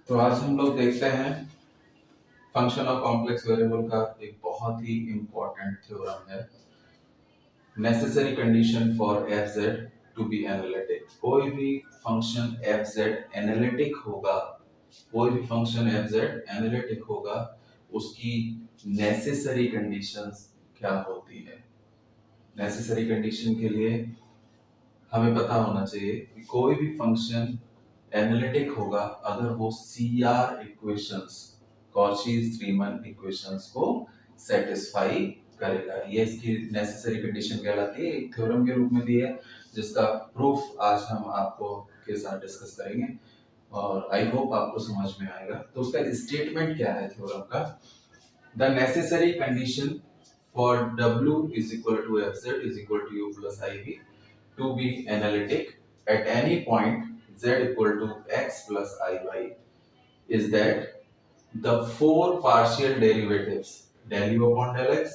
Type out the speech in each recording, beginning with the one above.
तो आज हम लोग देखते हैं फंक्शन ऑफ कॉम्प्लेक्स वेरिएबल का एक बहुत ही इंपॉर्टेंट थ्योरम है, necessary condition for F Z to be analytic. कोई भी फंक्शन एफ जेड एनालिटिक होगा, कोई भी फंक्शन एफ जेड एनालिटिक होगा, उसकी नेसेसरी कंडीशंस क्या होती है। नेसेसरी कंडीशन के लिए हमें पता होना चाहिए कि कोई भी फंक्शन एनालिटिक होगा अगर वो सीआर इक्वेशंस, कॉची-रीमन इक्वेशंस को सेटिस्फाई करेगा। ये इसकी नेसेसरी कंडीशन कहलाती है, एक थ्योरम के रूप में दी है जिसका प्रूफ आज हम आपको के साथ डिस्कस करेंगे और आई होप आपको समझ में आएगा। तो उसका स्टेटमेंट क्या है थ्योरम का? The necessary condition for W is equal to fz is equal to u plus iv to be analytic at any point z equal to x plus iy is that the four partial derivatives del u upon del x,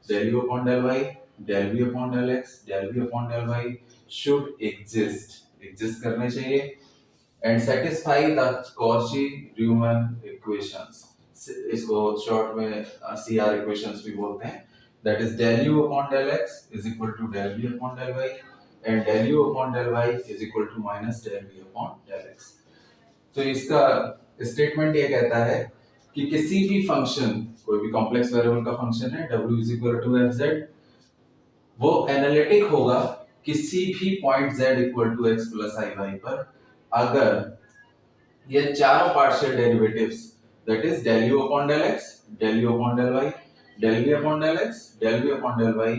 del u upon del y, del v upon del x, del v upon del y should exist करने चाहिए and satisfy the Cauchy-Riemann equations। इसको short में CR equations भी बोलते हैं। That is del u upon del x is equal to del v upon del y and del u upon del y is equal to minus del v upon del x। तो इसका statement ये कहता है कि किसी भी function, कोई भी कॉम्प्लेक्स वेरिएबल का फंक्शन है w is equal to fz, वो एनालिटिक होगा किसी भी point z equal to x plus i Y पर अगर ये चारों partial derivatives that is del u upon del x, del u upon del y, del v upon del x, del v upon del y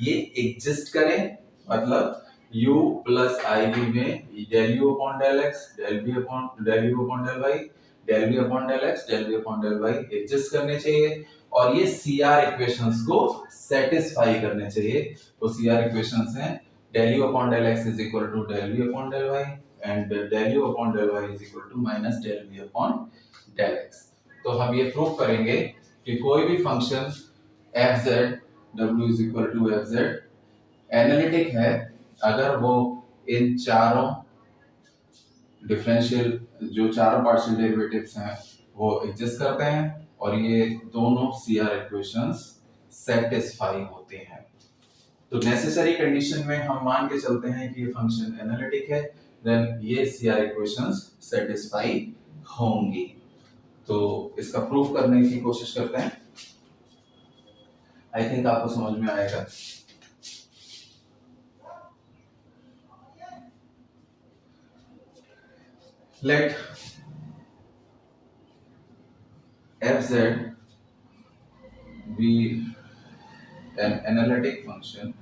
ये exist करें। मतलब u plus I we में del u upon del x, del u upon del y, del v upon del x, del v upon del y exist करने चाहिए और ये CR equations को satisfy करने चाहिए। तो CR इक्वेशंस हैं del u upon del x is equal to del v upon del y and del u upon del y is equal to minus del v upon del x। तो हम ये prove करेंगे कि कोई भी function f z w is equal to f z analytic है अगर वो इन चारों डिफरेंशियल, जो चारों पार्शियल डेरिवेटिव्स हैं वो एग्जिस्ट करते हैं और ये दोनों CR इक्वेशंस सेटिस्फाई होते हैं। तो नेसेसरी कंडीशन में हम मान के चलते हैं कि ये फंक्शन एनालिटिक है, देन ये CR इक्वेशंस सेटिस्फाई होंगी। तो इसका प्रूफ करने की कोशिश करते हैं, आई थिंक आपको समझ में आएगा। Let fz be an analytic function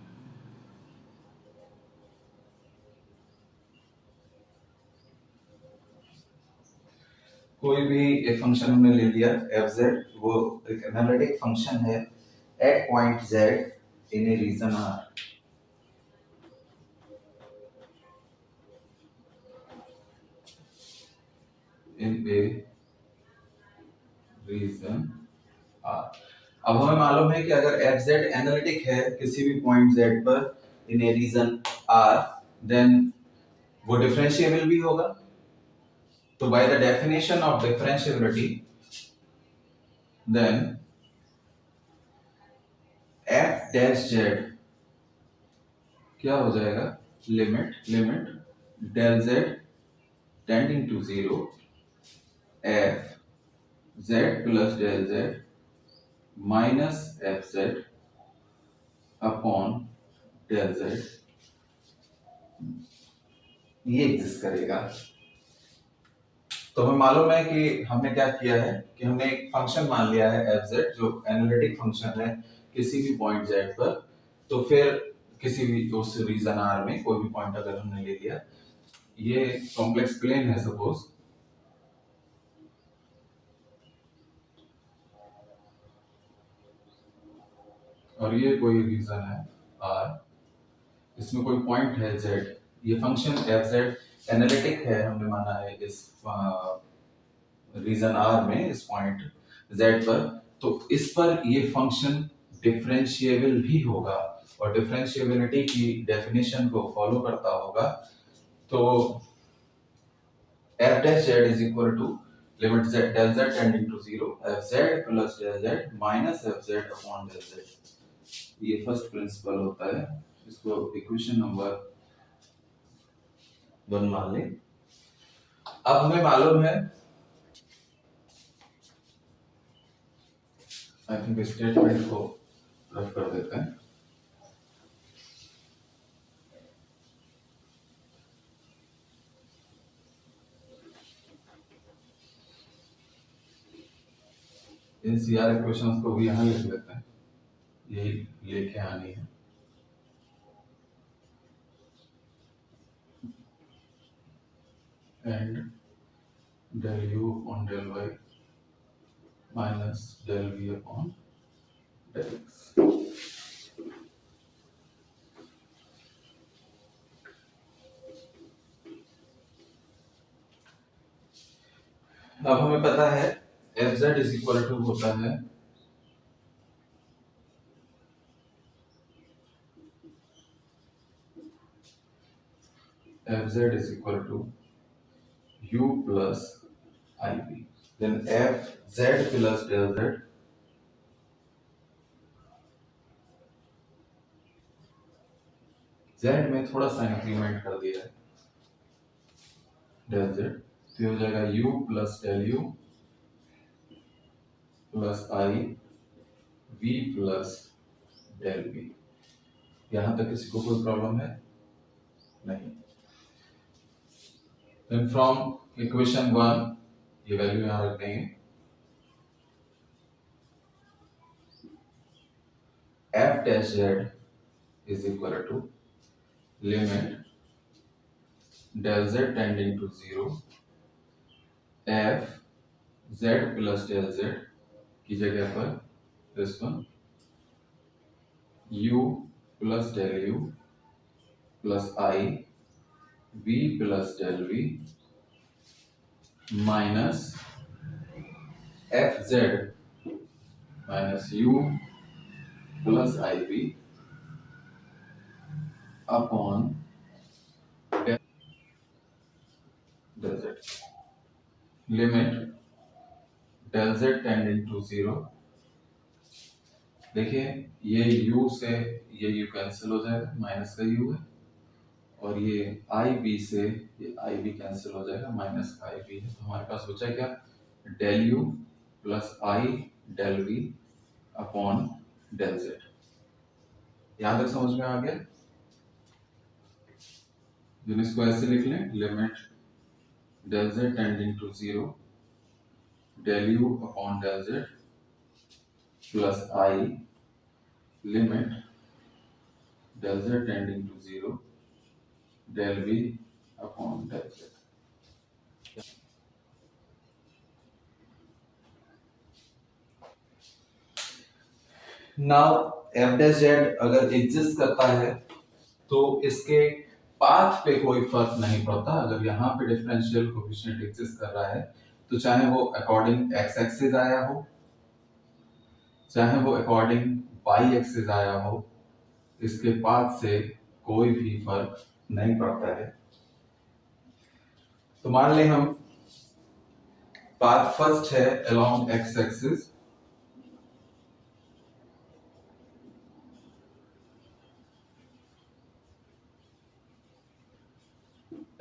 कोई भी एक फंक्शन हमने ले लिया fz, वो एक एनालिटिक फंक्शन है एट पॉइंट z इन ए रीजन r। इन ए रीजन r। अब हमें मालूम है कि अगर fz एनालिटिक है किसी भी पॉइंट z पर इन ए रीजन r, देन वो डिफरेंशिएबल भी होगा। तो by the definition of differentiability, then f dash z क्या हो जाएगा? Limit del z tending to 0 f z plus del z minus f z upon del z ये exist करेगा। तो हमें मालूम है कि हमने क्या किया है कि हमने एक फंक्शन मान लिया है एफ जेड जो एनालिटिक फंक्शन है किसी भी पॉइंट जेड पर। तो फिर किसी भी उस रीजन आर में कोई भी पॉइंट अगर हमने ले लिया, ये कॉम्प्लेक्स प्लेन है सपोज, और ये कोई रीजन है आर, इसमें कोई पॉइंट है जेड, ये फंक्शन एफ जेड एनालिटिक है हमने माना है इस रीजन आर में, इस पॉइंट जेड पर। तो इस पर ये फंक्शन डिफरेंशिएबल भी होगा और डिफरेंशिएबिलिटी की डेफिनेशन को फॉलो करता होगा। तो f dash z is equal to limit z del z tending to zero F Z plus del z minus F Z upon del z। ये फर्स्ट प्रिंसिपल होता है, इसको इक्वेशन नंबर 1 मान लें। अब हमें मालूम है, आई थिंक स्टेटमेंट को रफ कर देते हैं। इन सीआर इक्वेशंस को भी यहाँ लिख लेते हैं, यही लेके आनी है। And del u upon del y minus del v upon del x। अब हमें पता है f z is equal to होता है f z is equal to u plus i v. Then f Z plus del z z में थोड़ा सा increment कर दिया है डेल जेड, तो ये हो जाएगा u plus del u plus आई v प्लस डेल v। यहां तक किसी को कोई प्रॉब्लम है? नहीं। देन फ्रॉम इक्वेशन 1 ये वैल्यू यहां रख देंगे, f dash z is equal to limit del z tending to zero F Z plus del z की जगह पर this one u plus del u plus I v plus del v minus F z minus u plus I v upon del z। Limit del z tending to zero, देखिए ये u से ये u cancel हो जाएगा, minus का u है, और ये आई बी से ये आई बी कैंसिल हो जाएगा, माइनस का आई बी है। तो हमारे पास बचा क्या? Del u plus i del v upon del z. यहां तक समझ में आ गया? इसको ऐसे लिख लें, limit del z tending to zero del u upon del z plus i limit del z tending to zero del v upon del z। Now f dash z अगर एग्जिस्ट करता है तो इसके पाथ पे कोई फर्क नहीं पड़ता। अगर यहाँ पे डिफरेंशियल कोएफिशिएंट एग्जिस्ट कर रहा है तो चाहे वो अकॉर्डिंग एक्स एक्सिस आया हो, चाहे वो अकॉर्डिंग वाई एक्सिस आया हो, इसके पाथ से कोई भी फर्क नहीं पड़ता है। तो मान लें हम पाथ फर्स्ट है along X axis,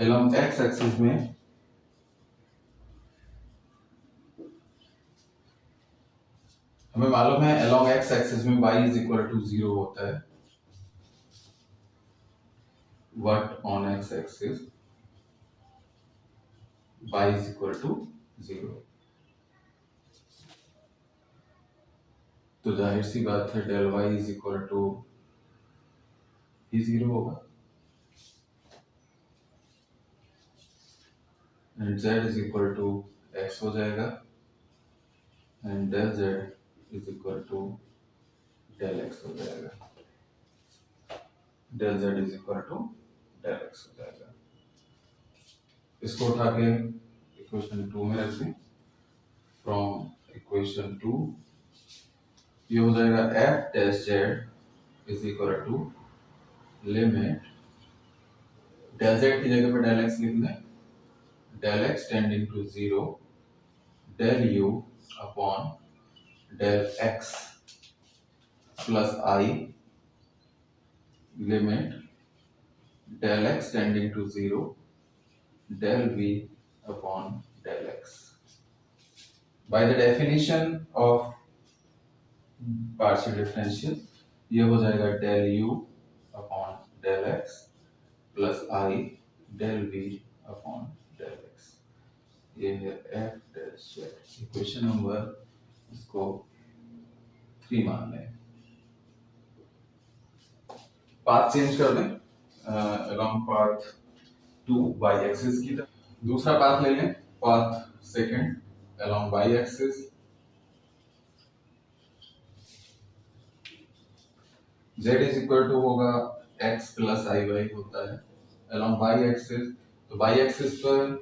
along X axis में हमें मालूम है अलोंग एक्स एक्सिस में y is equal to zero होता है, but on X axis y is equal to zero. तो जाहिर सी बात है del y is equal to ही जीरो होगा, and z is equal to x हो जाएगा, and del z is equal to del x हो जाएगा, del z is equal to del x हो जाएगा। इसको उठा के इक्वेशन 2 में रख दें। फ्रॉम इक्वेशन 2 ये हो जाएगा f dash z is equal to limit del z की जगह पे डेल एक्स लिख लें, del x tending to zero del u upon del x plus i limit del x tending to 0 del v upon del x. By the definition of partial differential ये हो जाएगा del u upon del x plus आई del v upon del x. ये है f dash z. Equation number इसको 3 मान लें. Path change कर दें along path 2 y axis की तरफ. दूसरा पाथ ले लें path second along y axis. z is equal to होगा x plus i y होता है along y axis. तो y axis पर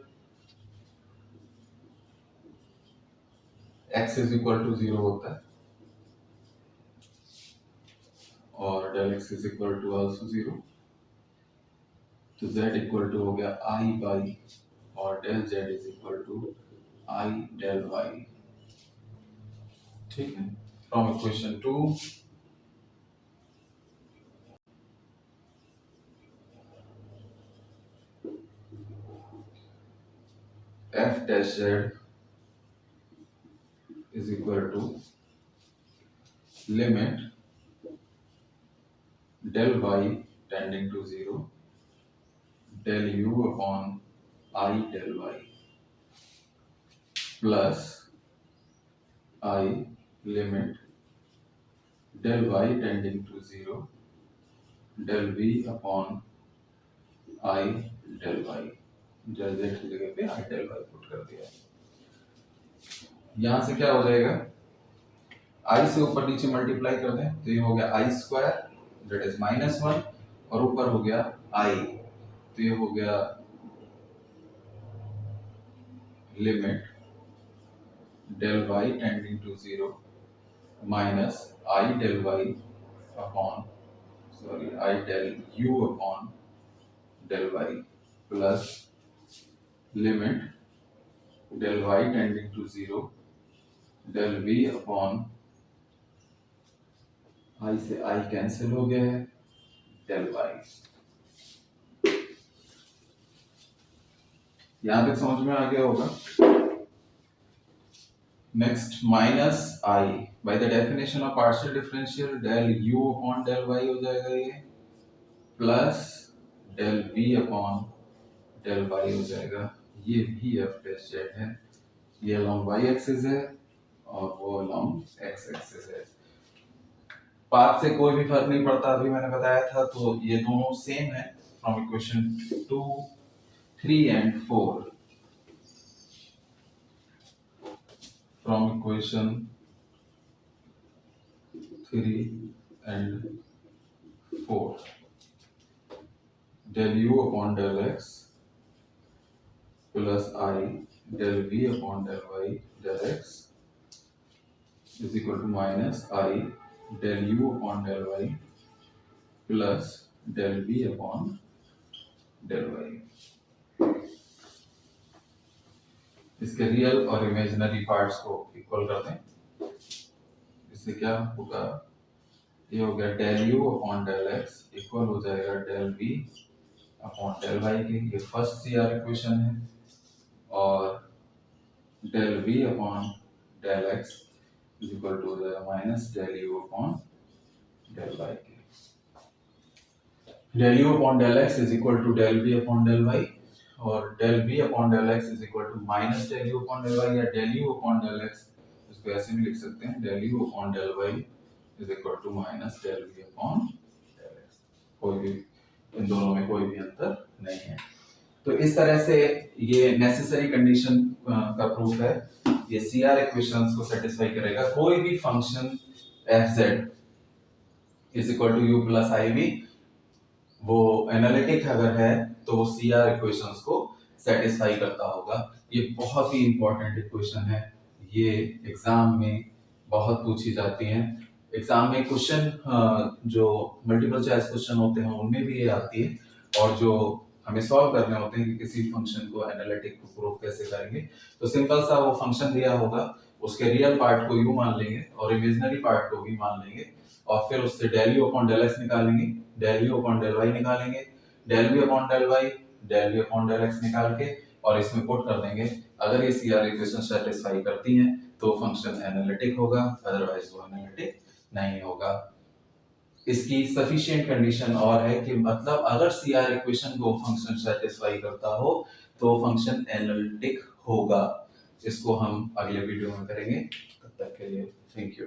x is equal to 0 होता है और del x is equal to also 0. तो z इक्वल टू हो गया i बाई और del z is equal to i del y. ठीक है. From equation 2 f dash z is equal to limit del y tending to 0 del u upon I del y plus I limit del y tending to 0 del v upon I del y. del z की जगह पे I del y put कर दिया. यहां से क्या हो जाएगा, I से ऊपर नीचे मल्टीप्लाई कर दें तो ये हो गया I स्क्वायर दैट इज -1 और ऊपर हो गया I तो ये हो गया limit del y tending to 0 minus I del y upon I del u upon del y plus limit del y tending to 0 del v upon I से I cancel हो गया है del y. यहां तक समझ में आ गया होगा. Next minus i by the definition of partial differential del u upon del y हो जाएगा ये plus del v upon del y हो जाएगा. ये भी f dash z है. ये along y एक्सिस है और वो along x एक्सिस है. पाथ से कोई भी फर्क नहीं पड़ता, अभी मैंने बताया था. तो ये दोनों सेम है from equation 2, 3 and 4. From equation 3 and 4 del u upon del x plus I del v upon del y del x is equal to minus I del u upon del y plus del v upon del y. इसके real और imaginary parts को equal कर दें. इससे क्या होगा, ये हो गया del u upon del x equal हो जाएगा del v upon del y के. ये फर्स्ट CR इक्वेशन है. और del v upon del x equal to हो जाएगा minus del u upon del y के. del u upon del x is equal to del v upon del y और del v upon del x is equal to minus del u upon del y या del u upon del x. इसको ऐसे भी लिख सकते हैं del u upon del y is equal to minus del v upon del x. कोई भी इन दोनों में कोई भी अंतर नहीं है. तो इस तरह से ये नेसेसरी कंडीशन का प्रूफ है. ये CR इक्वेशंस को सेटिस्फाई करेगा. कोई भी function fz is equal to u plus iv वो एनालिटिक अगर है तो वो CR इक्वेशंस को सेटिस्फाई करता होगा. ये बहुत ही इंपॉर्टेंट इक्वेशन है. ये एग्जाम में बहुत पूछी जाती हैं. एग्जाम में क्वेश्चन जो मल्टीपल चॉइस क्वेश्चन होते हैं उनमें भी ये आती है और जो हमें सॉल्व करने होते हैं कि किसी फंक्शन को एनालिटिक को प्रूव कैसे करेंगे। तो सिंपल सा वो फंक्शन दिया होगा, उसके रियल पार्ट को यू मान लेंगे और इमेजिनरी पार्ट को भी मान लेंगे, और फिर उससे del u upon del x निकालेंगे, del u upon del y निकालेंगे, del u upon del y, del u upon del x निकाल के और इसमें पुट कर देंगे। अगर ये सीआर इक्वेशन सेटिस्फाई करती हैं तो फंक्शन एनालिटिक होगा, अदरवाइज वो एनालिटिक नहीं होगा। इसकी सफिशिएंट कंडीशन और है कि मतलब अगर सीआर इक्वेशन को फंक्शन सेटिस्फाई करता हो तो फंक्शन एनालिटिक होगा। इसको हम अगले वीडियो में करेंगे, तब तक के लिए थैंक यू।